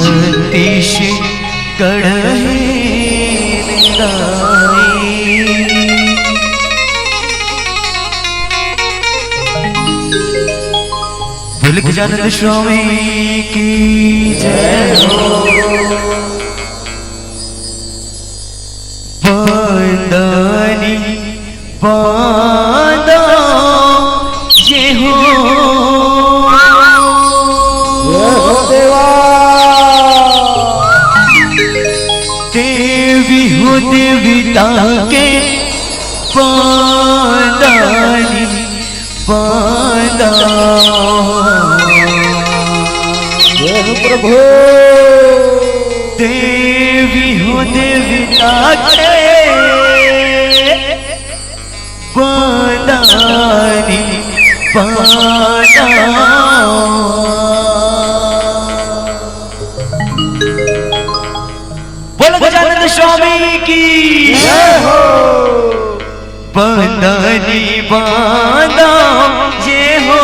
छत्तीसगढ़ बोल गजानन स्वामी की जय हो। बंदनी बांधा ये हो देवा। देवी हो देविता के बंदनी बांधा। प्रभु देवी हो देविता के बंदनी बांधा। बोलो गजानन स्वामी की जय हो। बंदनी बांधा ये हो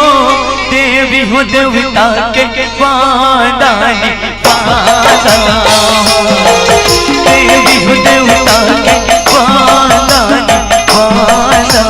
देवी हो देवता के बंदनी बांधा। देवी हो देवता के बंदनी बांधा।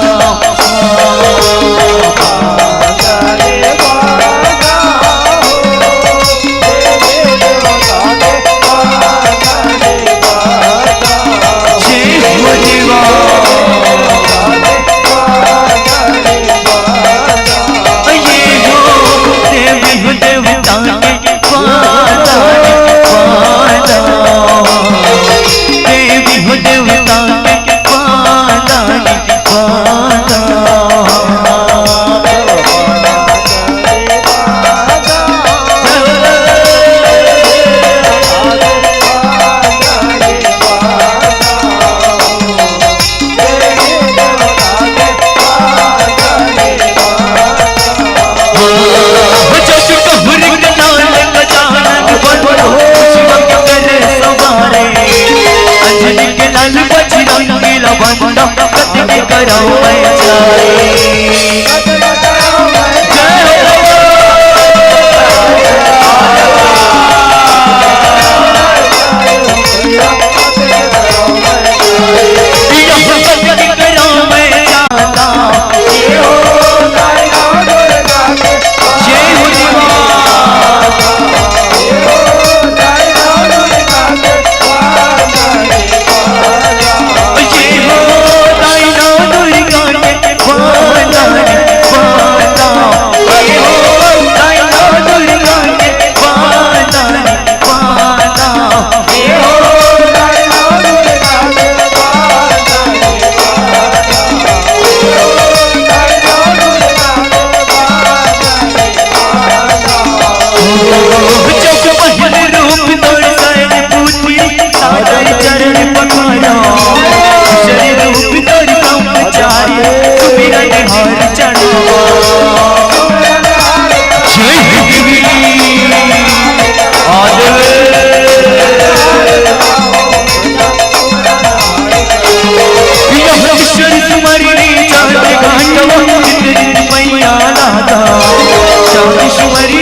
चांद सुमरी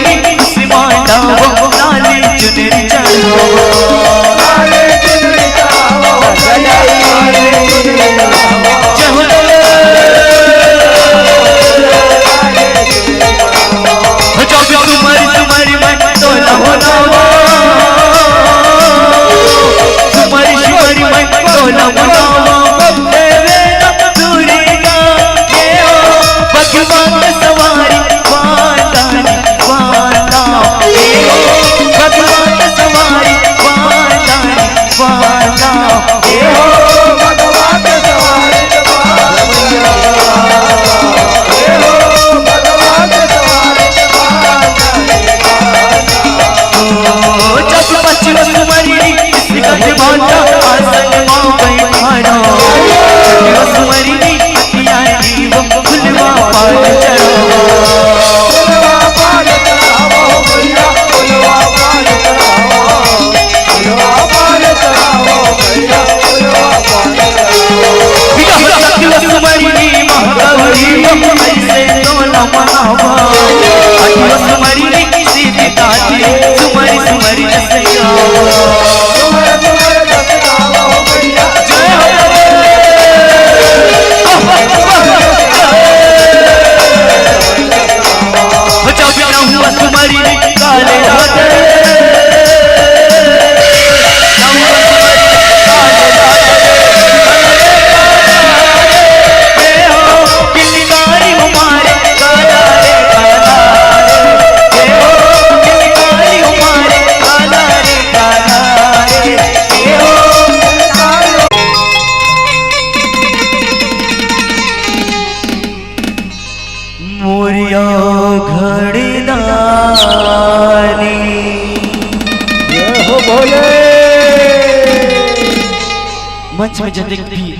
मंच में जब भी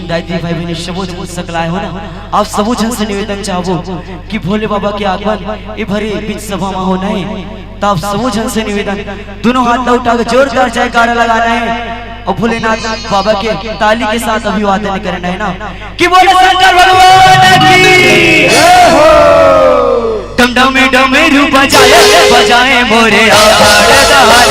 दादी भाई बहनी सबो जन सकलाए हो ना, आप सबो जन से निवेदन चाहबो कि भोले बाबा के आगमन ए भरे बीच सभा में होना है। तब सबो जन से निवेदन दोनों हाथ उठा के जोरदार जयकारा लगाना है और भोलेनाथ बाबा के ताली के साथ अभिवादन करना है ना कि बोले शंकर भगवान की जय हो। डम डम डमरू बजाए बजाए मोरे आड़दारे,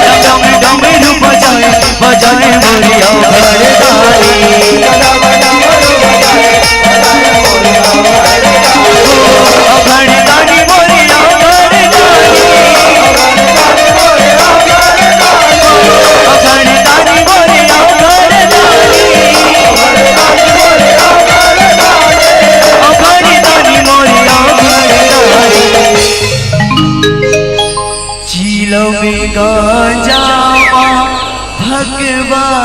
डम डम डमरू बजाए बजाए मोरे आड़दारे, अभड़दानी मोरे आड़दारे, अभड़दानी मोरे चीलो में गांजा भगवान,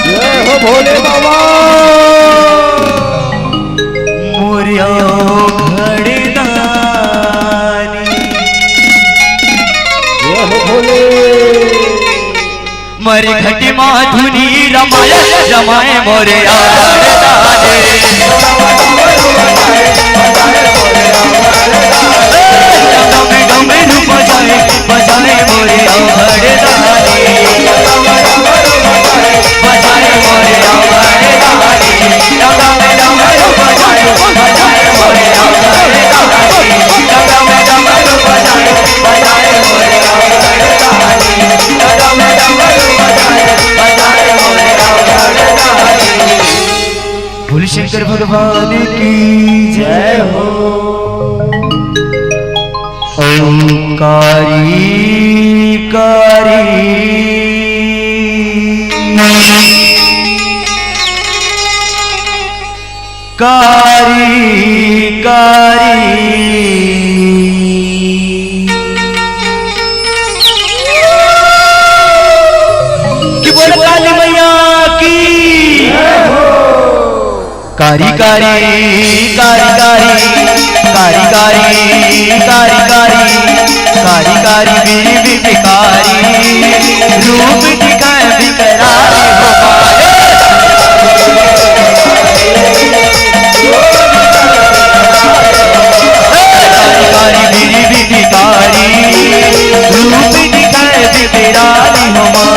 जय हो भोले बाबा। मोरिया घड़दानी, जय हो भोले। मरे घटी माधुनी रमाए रमाए मोरे आड़दारे, डमरू बजाए बजाए मोरे आड़दारे, बजाए मोरे आड़दारे, डमरू बजाए बजाए मोरे आड़दारे, डमरू बजाए बजाए मोरे आड़दारे, भोले शंकर भगवान की जय हो। ओंकारी कारी कारी कारी कि बोल काली मैया की कारी कारी कारी कारी कारी कारी कारी कारी कारी मेरी बिकारी रूप दिखाए बिकरारी कारी मेरी बिकारी रूप दिखाए बिकरारी रूप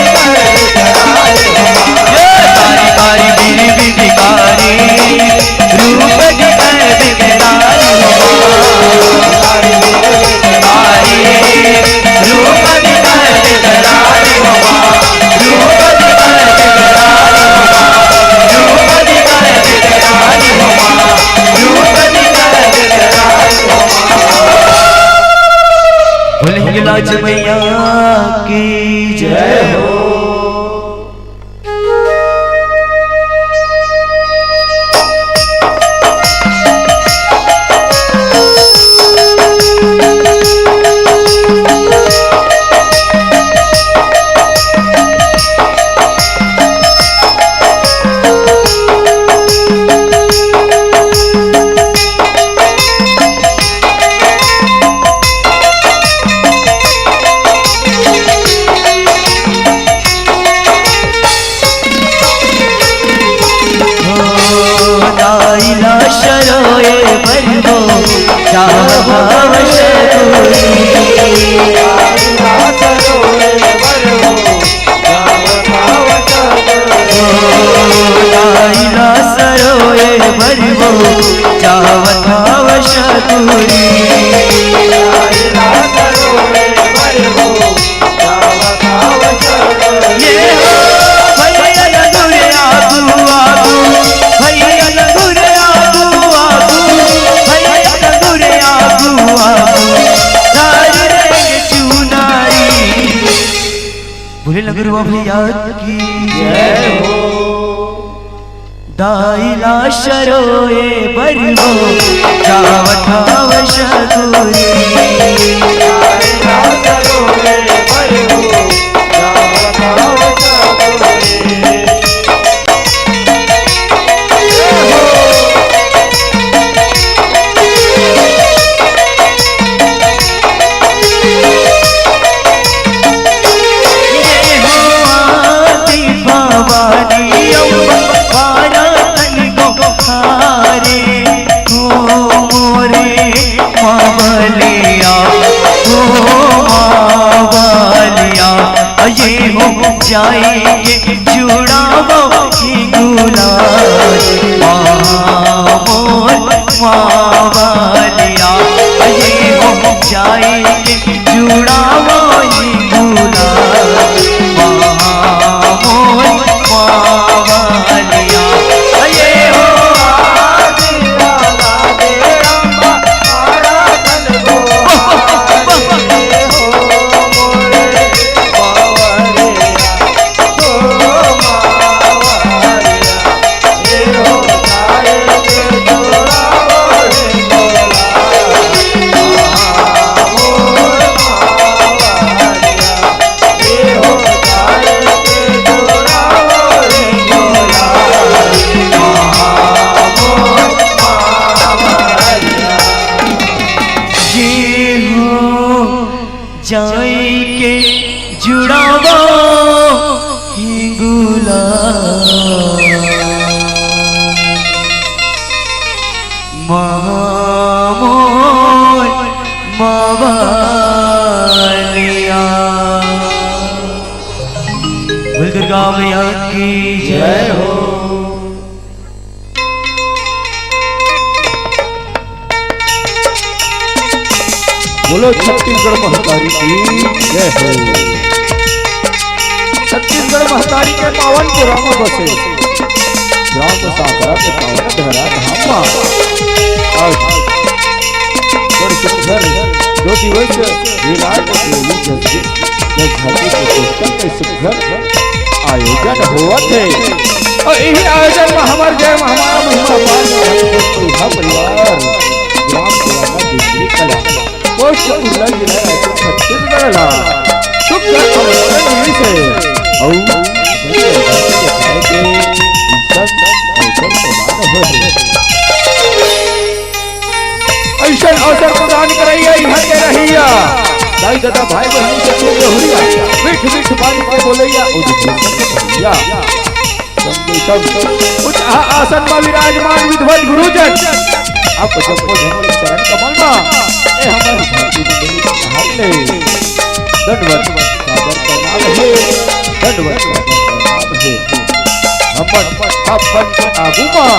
दिखाए बिकरारी कारी कारी मेरी बिकारी रूप दिखाए बिकरारी रूप दिखाए बिकरारी रूप दिखाए बिकरारी रूप दिखाए बिकरारी रूप दिखाए बिकरारी भोले लाज मैया की जय हो। बोले लगरुआ भैया की जय हो। दाइला शरोए बरवो जावठाव शकुरी दाइला शरोए बरवो जावठाव शकुरी। ये हो जाएंगे जुड़ावो की गुलाल मोर मावलिया ये हो जाएंगे जुड़ावो की गुलाल मोर मावलिया ये हो जाएंगे जुड़ावो हिंगुला मोर मावलिया। बोल दुर्गा मैया की जय हो। बोलो छत्तीसगढ़ महतारी की जय हो। छत्तीसगढ़ महतारी के पावन पुरा में बसे ग्राम साकरा के पावन धरा धामा आज बड़ सुंदर 2 दिवस विराट देवी धरती के पुस्तक के सुंदर आयोजन हुआ थे और यही आयोजन में हमारे जय हमारा महिमा परिवार ग्राम पुरा का दूसरी कला पोस्ट उल्ला जिला छत्तीसगढ़ ला शुक्र अवसर से ऐसा अवसर प्रदान करैया यहाँ के रहिया दाई दादा भाई बहन से हुरिया मीठ मीठ बात के बोलैया उच्च आसन में विराजमान विद्वान गुरुजन आप जब को चरण कमल में ए हमारी धरती मंडली हार ले दंडवत सादर का नाम है दंडवत नाम है अपन अपन आगू में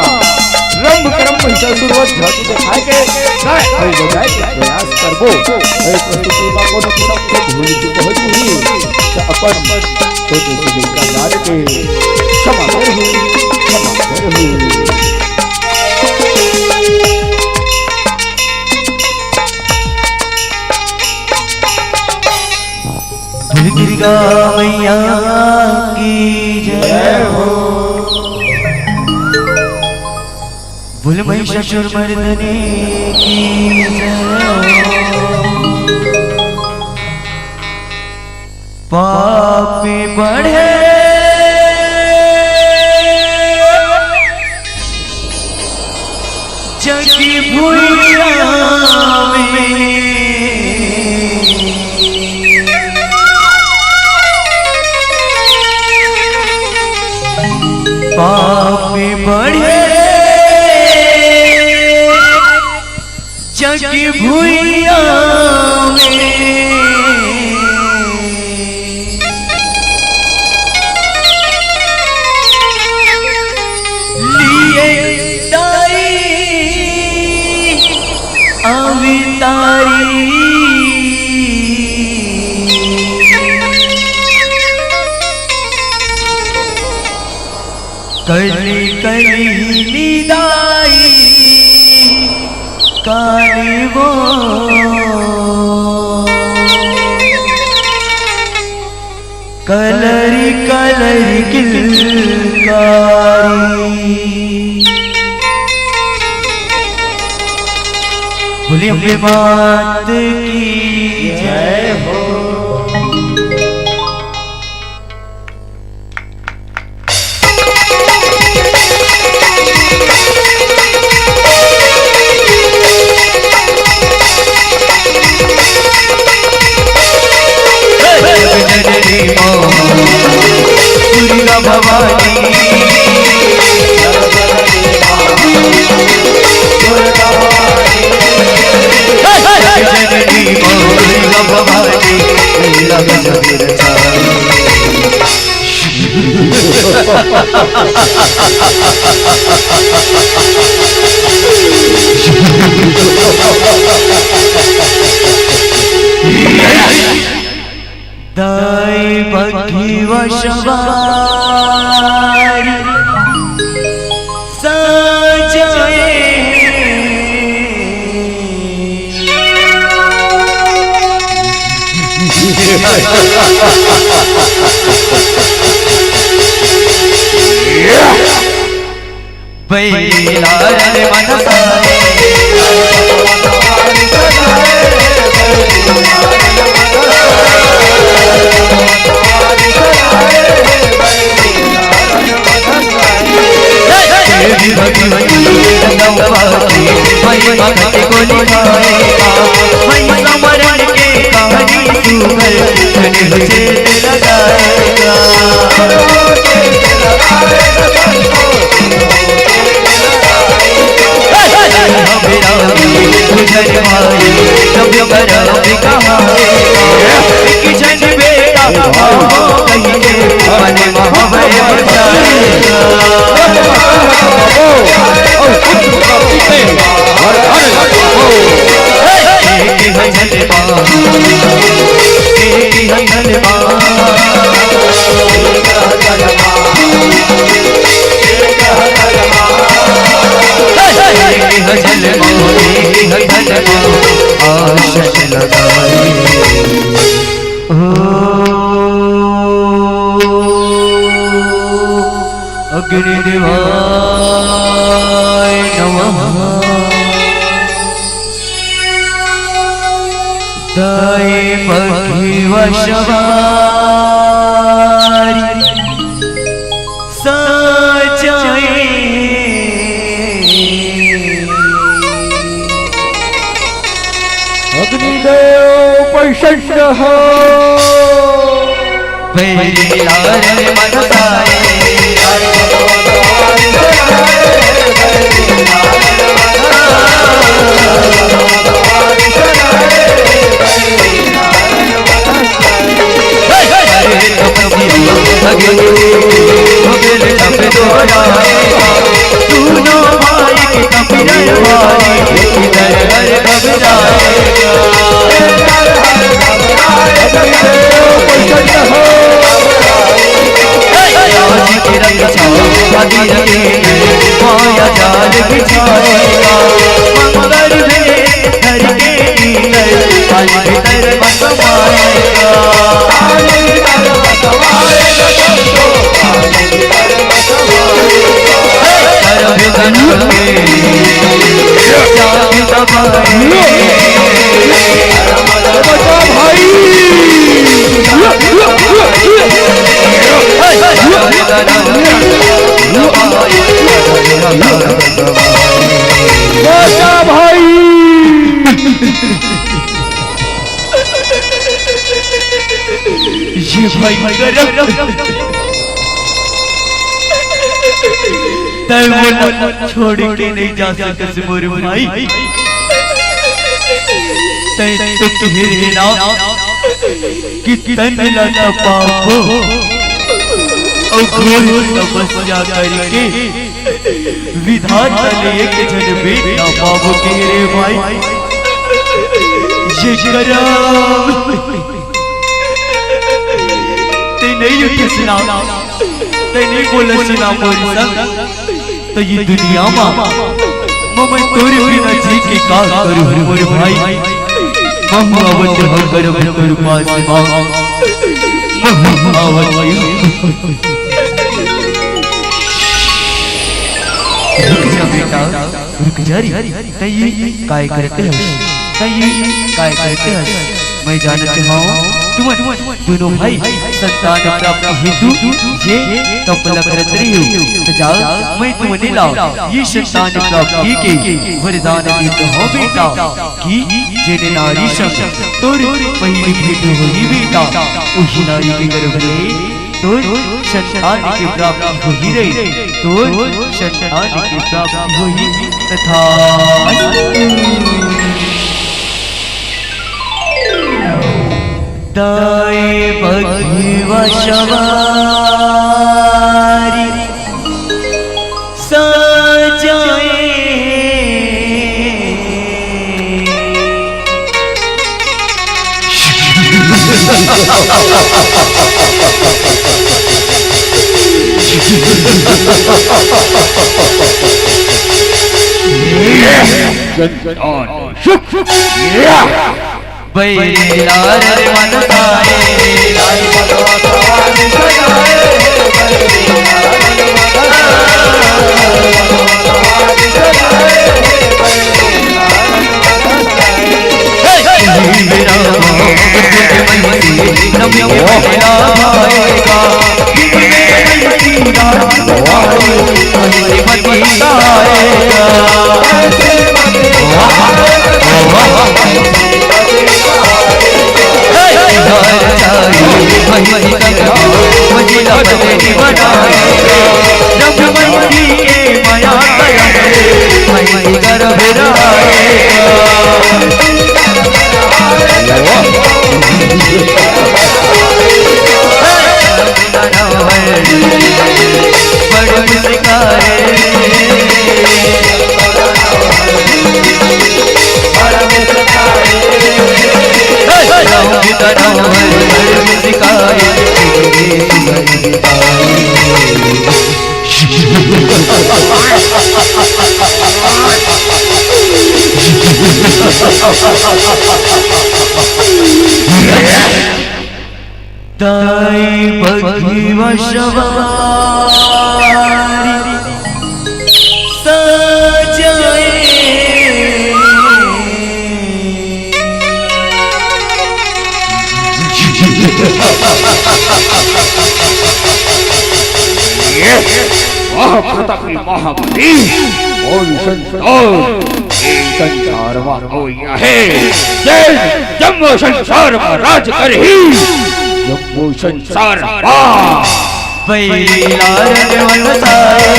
रंग कर्म महिषासुर झांकी दिखाए के गाय और बजाय के प्रयास करबो ए प्रस्तुति में कोनो सब को भूल चुके हो हुई तो अपन छोटे से का लाल के क्षमा कर दुर्गा मैया की जय हो। बोल महिषासुर मर्दनी की जय हो। पापी बढ़े जगी भुइया में पापी बढ़े जग भुइया में लिए दाई अवतारी कली कली निदाई काली वो कलरी कलरी किलकारी बोले अम्बे मात की जय हो। दुर्गा भवानी जननी दुर्गा भवानी लग जगीर दाई बग्गी वशवारी सजाए बैला रे मनसाए समरण के कहानी सुगर लगाएगा अग्निदेवाय नमः। दाई बग्गी वशवारी सजाए अग्निदेव प्रसन्न हो बैला रे मनसाए माया जाल बिछाएगा मंगल में धर के भीतर बसवाएगा भाई ये भाई छोड़ के नहीं जा सकते मोरे भाई तेरे नाम कि तन लगा पापो और घोर तपस्या करके विधाता ने एक जन बेटा बाबू के रे भाई ये करम ते नहीं किसना ते नहीं बोले सुना मोरी संग तो ये दुनिया में मैं तोरे बिना जी के का करूं मोरे भाई महुआवत हम करब तोर पास मां महुआवत रुक जा बेटा, रुक जा रे। तई काय करते हो, तई काय करते हो? मैं जानते हूँ तुम दोनों भाई संतान प्राप्त हेतु ये तपला करत रही हो। तो जाओ मैं तुम्हें लाओ ये संतान प्राप्ति के वरदान देता हूँ बेटा कि जेने नारी संग तोर पहली भेंट होई बेटा, उस नारी के गर्भ में तोर संतान की प्राप्ति होई रे, तोर संतान की प्राप्ति होई तथा दाए बघिवा सवारी सजाए बैलार मन साए लाई भगवान सजाए दाई बघिवा सवारी सजाए महाप्रतापी महाबली और संसार है जम्मू संसार में राज कर ही जम्मू संसार बैलार मन साए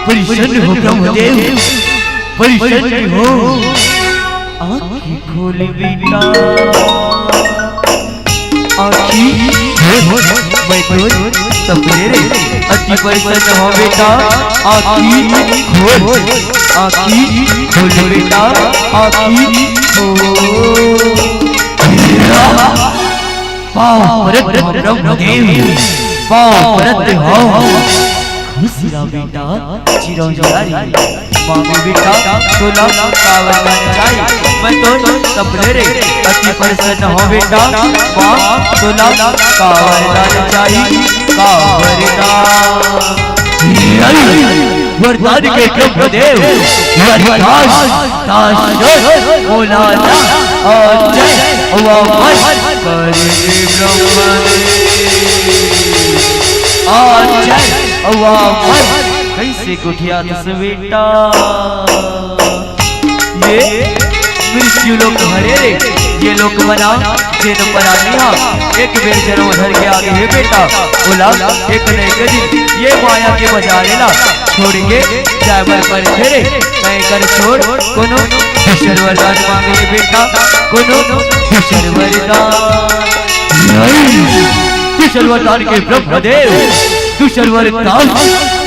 परिशन्न हो ब्रह्मदेव, परिशन्न हो। आँखी खोल बेटा, आँखी मैं तो सवेरे अति परिशन्न हो बेटा। आँखी खोल, आँखी खोल बेटा, आँखी खोल। पाँव परत ब्रह्मदेव, पाँव परत हो। खुशिरा बेटा चिरौ जारी मांगे बेटा तोला कावर गाने चाहिए मैं तो सपने रे अति प्रसन्न हो बेटा मां तोला कावर गाने चाहिए कावर वरदान के ब्रह्मदेव वरदास दास मौलाना अजय वामन करे ब्रह्मदेव अजय वामन कैसे गुठिया तुस बेटा ये मृत्यु लोक भरे रे ये लोक बना जेन परानिया एक बेर जन्म धर के आगे है बेटा बोला एक न एक दिन ये माया के बजा लेला छोड़ के जाबर पर फेरे मैं कर छोड़ कोनो दूसर वरदान मांगे बेटा कोनो दूसर वरदान दूसर वरदान के ब्रह्मदेव दूसर वरदान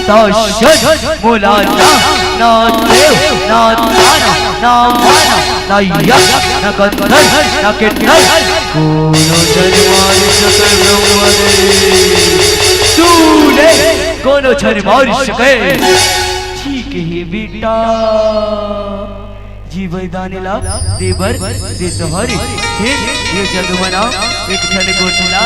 ताशद मौलाना ना देव ना ताना ना माना ना यश ना गंधर्व ना किन्नर कोनो जन्मार सकल ब्रह्मदेव तूने कोनो जन्मार सकल ठीक है बेटा जी वैदानिला देवर दे तोहरी फिर ये जग बना एक धन गोठला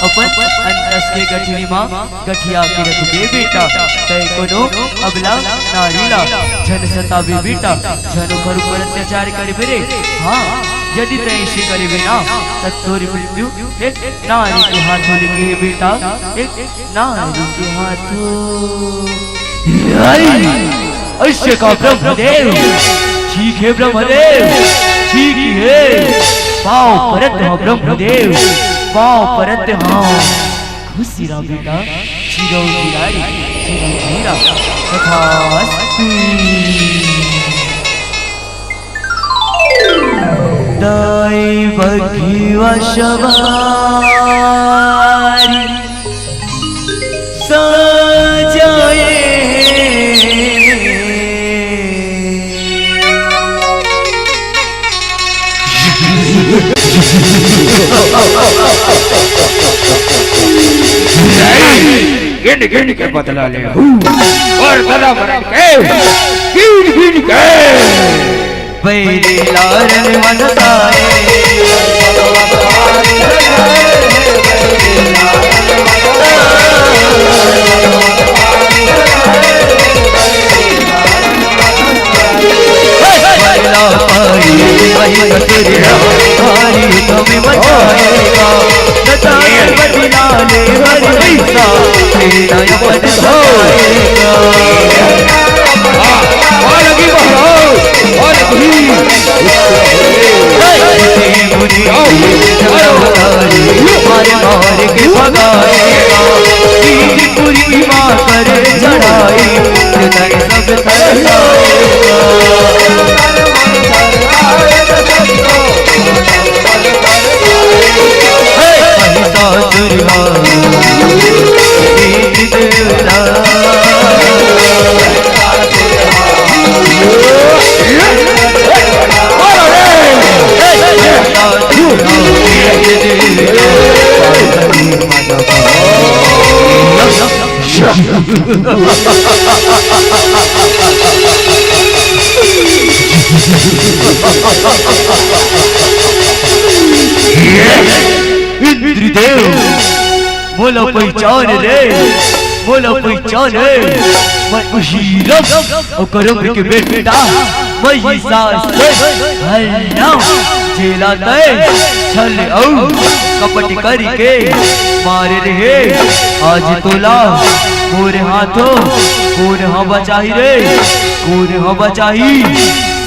अपन अंतस के गठरी मां गठिया के रख दे बेटा तय कोनो अबला नारीला जन सतावे बेटा जन पर ऊपर अत्याचार करे बेरे हां यदि तय से करे बिना तत्तोरी मृत्यु एक नारी के हाथों लिखे बेटा एक नारी के हाथों ऐसे का ब्रह्मदेव ठीक है ब्रह्मदेव ठीक है पाँव परत हो ब्रह्मदेव पाँव परत हो खुशिरा बेटा चिरौ गिरारी चिरौ गिरा तथास्तु दैव घिवशवारी सजाए गिन गिन के बदला ले और बदला मरण के गिन गिन के बैरी लारन मनताए वही कतरिया हरी तुम्हें बचाएगा बताए बदला ले हरि ऐसा तेरा पद धोएगा और लगी बहरो और लगी मुझे मारे मार के भगाएगा तीर पूरी माँ कर चढ़ाई हृदय सब तरसाएगा इंद्रदेव बोलो पहचान रे बोलो पहचान मैं उहीरम और करम के बेटा मैं ही सास हल्ला जेला तय छल औ कपट करके मार रहे आज तोला मोरे हाथों कौन हाँ बचाही रे कौन हाँ बचाही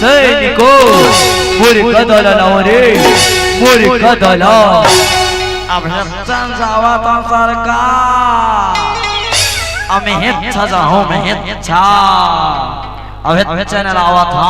सैनिको मोरे कदला लाओ रे मोरे कदला अब हेच्चन जावा तो सरकार अब हेच्चा जाऊं मैं हेच्चा अब हेच्चन लावा था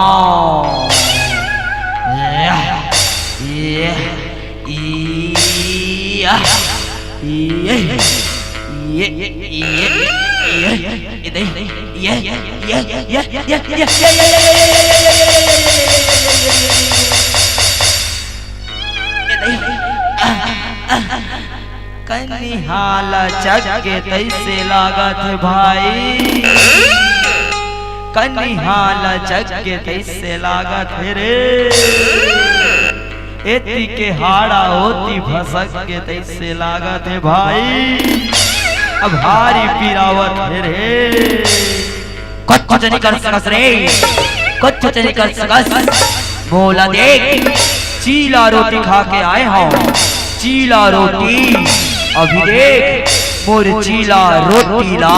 कनिहाल जग के तैसे लागत भाई, कनिहाल जग के तैसे लागत रे, एती के हाड़ा होती भसक के तैसे लागत है भाई, अब हारी पिरावत रे, कुछ नहीं कर सकस रे, कुछ नहीं कर सकस, बोला देख चीला रोटी खा के आए हो, चीला रोटी अभी देख मोर चीला रोटी ला,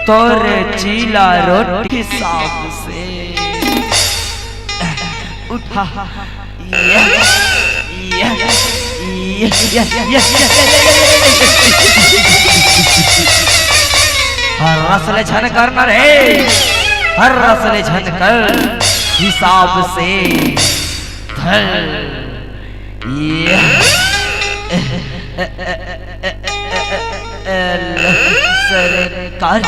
तोरे चीला रोटी साफ से उठा, हर रसले झन करना रे, हर रसले झन कर हिसाब से धर, सरकार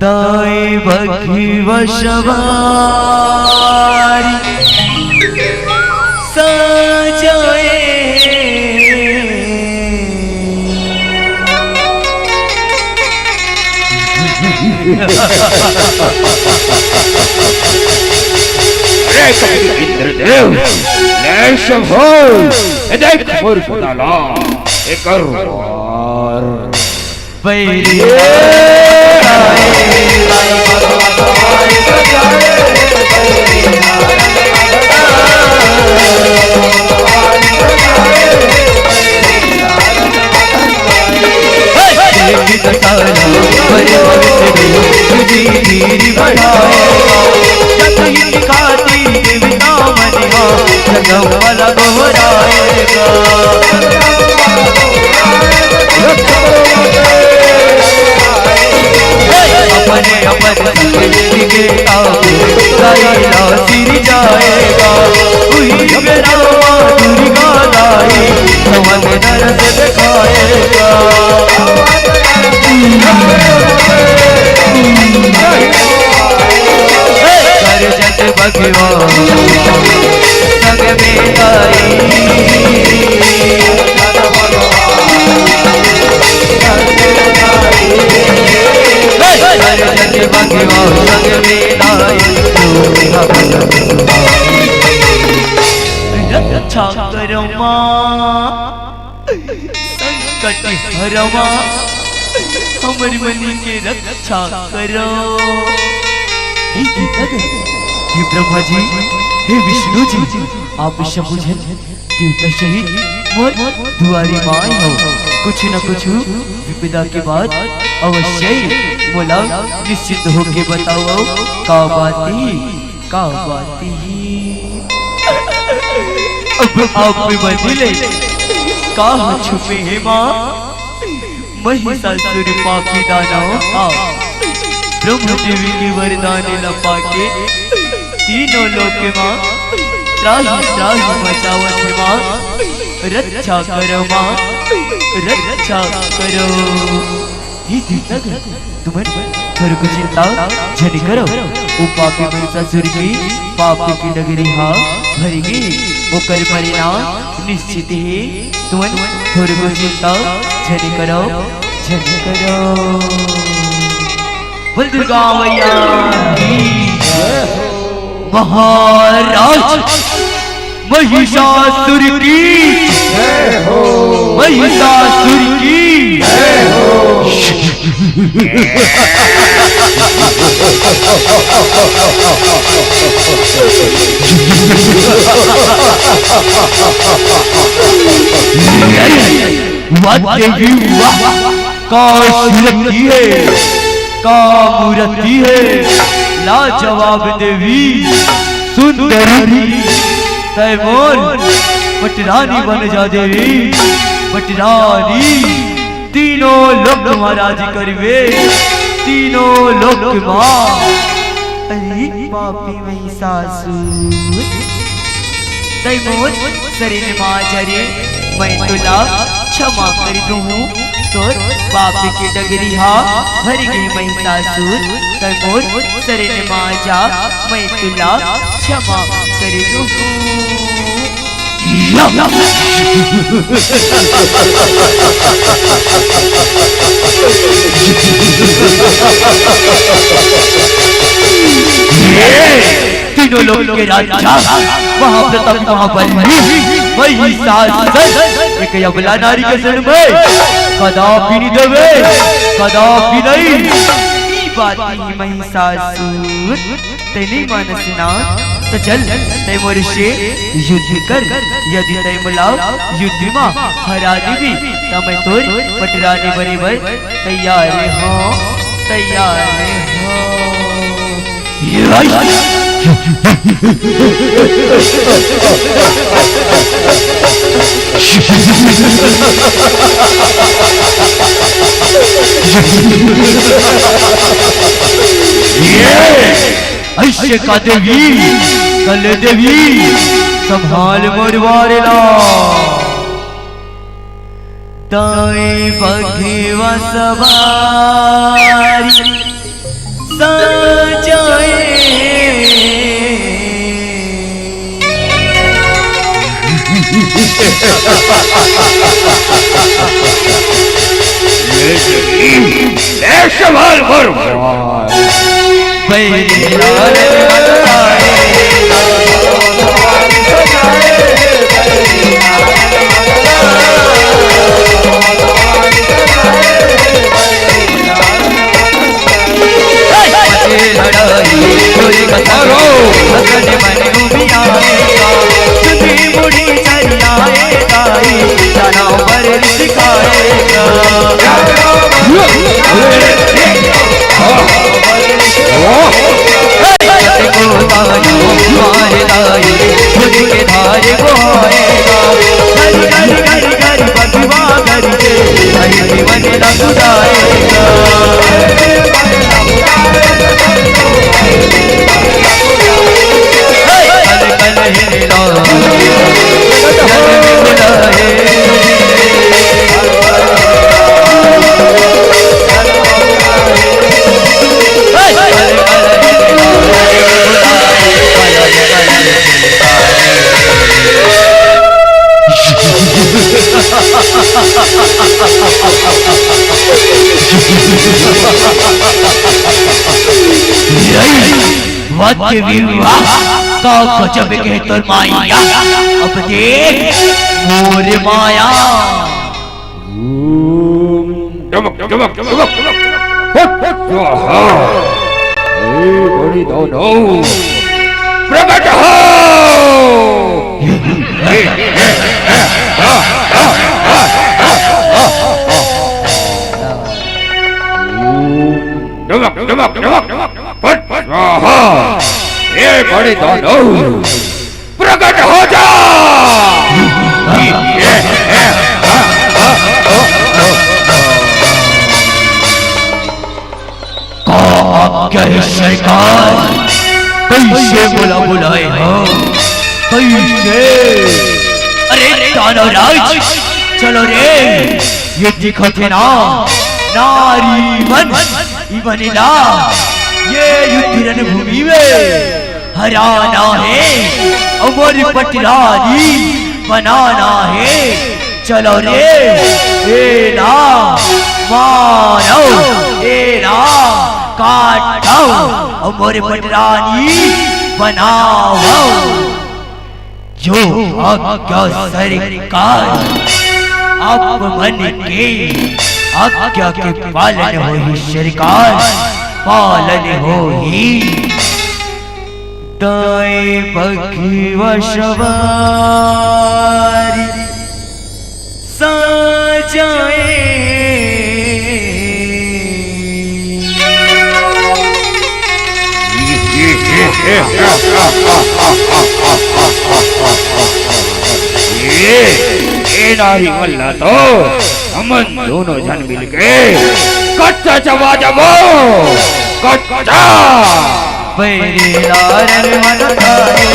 दाई बखी वशवारी सजाए, इंद्रदेव नैशम हो देख मोर खुदाला एक और बैरी अपने अपने के गाइला सिर जाएगा, वही मेरा दुर्गा लाई समझ दर्द दिखाएगा, कर जट भगवान संग में गाई, रक्षा करो माँ संकट हरो माँ, हमारी मनी के रक्षा करो, हे ब्रह्मा जी, हे विष्णु जी, आप शंभुजन देवता शहीद मोर दुआरी माई हो, कुछ न कुछ विपदा के बाद अवश्य बोला निश्चित होके बताओ का बाती अब आप में बदले का छुपे है माँ, महिषासुर पाकी दानव ब्रह्म देवी की वरदान लपा के तीनों लोक के माँ त्राही त्राही बचावत है माँ, रक्षा करो माँ, रक्षा करो, तुम्हें घर को चिंता झनी करो, वो पापी महिषासुर की पाप की नगरी हाँ भरेगी, वो कर परिणाम निश्चित ही, तुम्हें घर को चिंता झनी करो, बोल दुर्गा मैया की महाराज महिषासुर की महिषासुर की मूर्ति है लाजवाब देवी सुंदरी तैमूर पटरानी बन जा देवी पटरानी तीनों लोग महाराज करवे तीनों लोग मां अरे पापी महिषासुर तैमोर शरीर माजरे मैं तुला क्षमा कर दूं तोर पापी की डगरी हा भर गई महिषासुर तैमोर शरीर माजा मैं तुला क्षमा कर दूं तीनों लोग के राजा वहां प्रताप महाबली महिषासुर एक अबला नारी के शरण में कदापि नहीं देवे कदापि नहीं ई बात ही महिषासुर तेनी मानसना तो चल तै मोर से युद्ध कर यदि तै मुलाव युद्ध में हरा देवी तो मैं तोर पटरानी बराबर तैयार हो तैयार हो ऐसे का देवी कल देवी संभाल मरवारेला दाई बघेवा सवारी सजाए संभाल वाद्य विवाह का गजब के तोर माया अब देख मोर माया चमक चमक चमक स्वाहा हे बड़ी दोनों प्रकट हो चमक चमक चमक स्वाहा ये बड़ी दोनों प्रकट हो जा क्या है सरकार कैसे बुलाए हो कैसे अरे दानवराज चलो रे ये दिखते ना नारी मन इवनिला ये युद्ध रणभूमि में हराना है अमर पटरानी बनाना है चलो रे ए ना मारो ए ना काटो अमर पटरानी बनाओ जो आज्ञा सरकार आप मन के आज्ञा के पालन हो ही सरकार पालन हो ही दाई बघीवा सवारी सजाए के ए नारी मल्ला तो हमन दोनों जन मिल के कच्चा चबा जबो कच्चा बैरी लारन मन खाए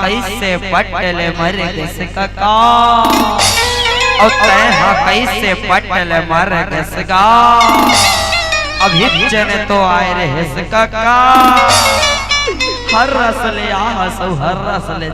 कैसे पटल मर गसका का और तय हाँ कैसे पटल मर गसका अभी जन तो आए रे हसका का हर रसले आ हसो हर रसले